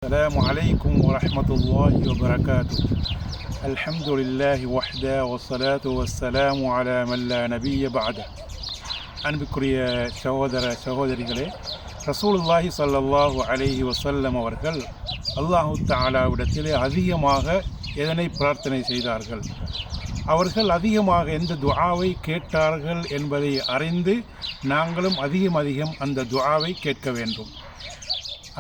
السلام عليكم ورحمة الله وبركاته. الحمد لله وحده والصلاة والسلام على من لا نبي بعده. அன்புக்குரிய சகோதரிகளே, ரசூலுல்லாஹி ஸல்லல்லாஹு அலைஹி வஸல்லம் அவர்கள் அல்லாஹு தஆலாவிடத்திலே அதிகமாக எதனை பிரார்த்தனை செய்தார்கள், அவர்கள் அதிகமாக எந்த துஆவை கேட்டார்கள் என்பதை அறிந்து நாங்களும் அதிகம் அந்த துஆவை கேட்க வேண்டும்.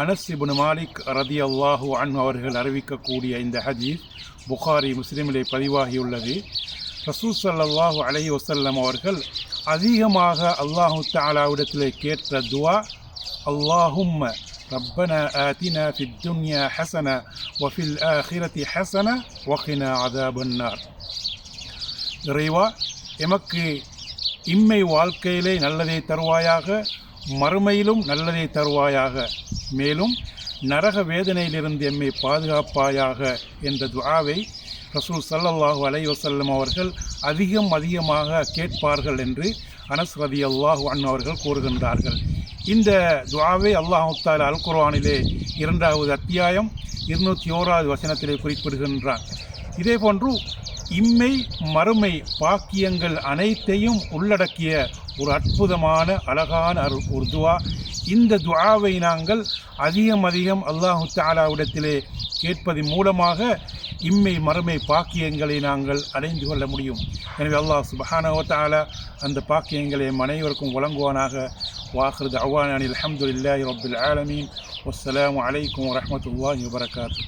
அனஸ் இப்னு மாலிக் ரதியல்லாஹு அன்ஹு அவர்கள் அறிவிக்கக்கூடிய இந்த ஹதீஸ் புகாரி முஸ்லிமிலே பதிவாகியுள்ளது. ரசூல் ஸல்லல்லாஹு அலைஹி வஸல்லம் அவர்கள் அதிகமாக அல்லாஹு தஆலாவிடத்திலே கேட்ட துஆ, அல்லாஹும்ம ரப்பனா ஆதினா ஃபித் துன்யா ஹஸனா வ ஃபில் ஆখিরাতি ஹஸனா வ கினா அஸாபன்னார். இறைவா, எமக்கு இம்மை வாழ்க்கையிலே நல்லதை தருவாயாக, மறுமையிலும் நல்லதை தருவாயாக, மேலும் நரக வேதனையிலிருந்து எம்மை பாதுகாப்பாயாக என்ற துஆவை ரசூல் ஸல்லல்லாஹு அலைஹி வஸல்லம் அவர்கள் அதிகமாக கேட்பார்கள் என்று அனஸ் ரலியல்லாஹு அன்ஹு அவர்கள் கூறுகின்றார்கள். இந்த துஆவை அல்லாஹ் தஆலா அல் குர்ஆனிலே 2வது அத்தியாயம் 201வது வசனத்திலே குறிப்பிடுகின்றான். இதேபோன்று இம்மை மறுமை பாக்கியங்கள் அனைத்தையும் உள்ளடக்கிய ஒரு அற்புதமான அழகான ஒரு துஆ. இந்த துஆவை நாங்கள் அதிகம் அல்லாஹு தஆலாவிடத்திலே கேட்பதன் மூலமாக இம்மை மறுமை பாக்கியங்களை நாங்கள் அடைந்து கொள்ள முடியும். எனவே அல்லாஹ் சுப்ஹானஹு வ தஆலா அந்த பாக்கியங்களை அனைவருக்கும் வழங்குவானாக. வாஹிரு தஅவானா அல்ஹம்துலில்லாஹி ரப்பில் ஆலமீன். வஸ்ஸலாமு அலைக்கும் வரஹ்மத்துல்லாஹி வபரகாத்துஹு.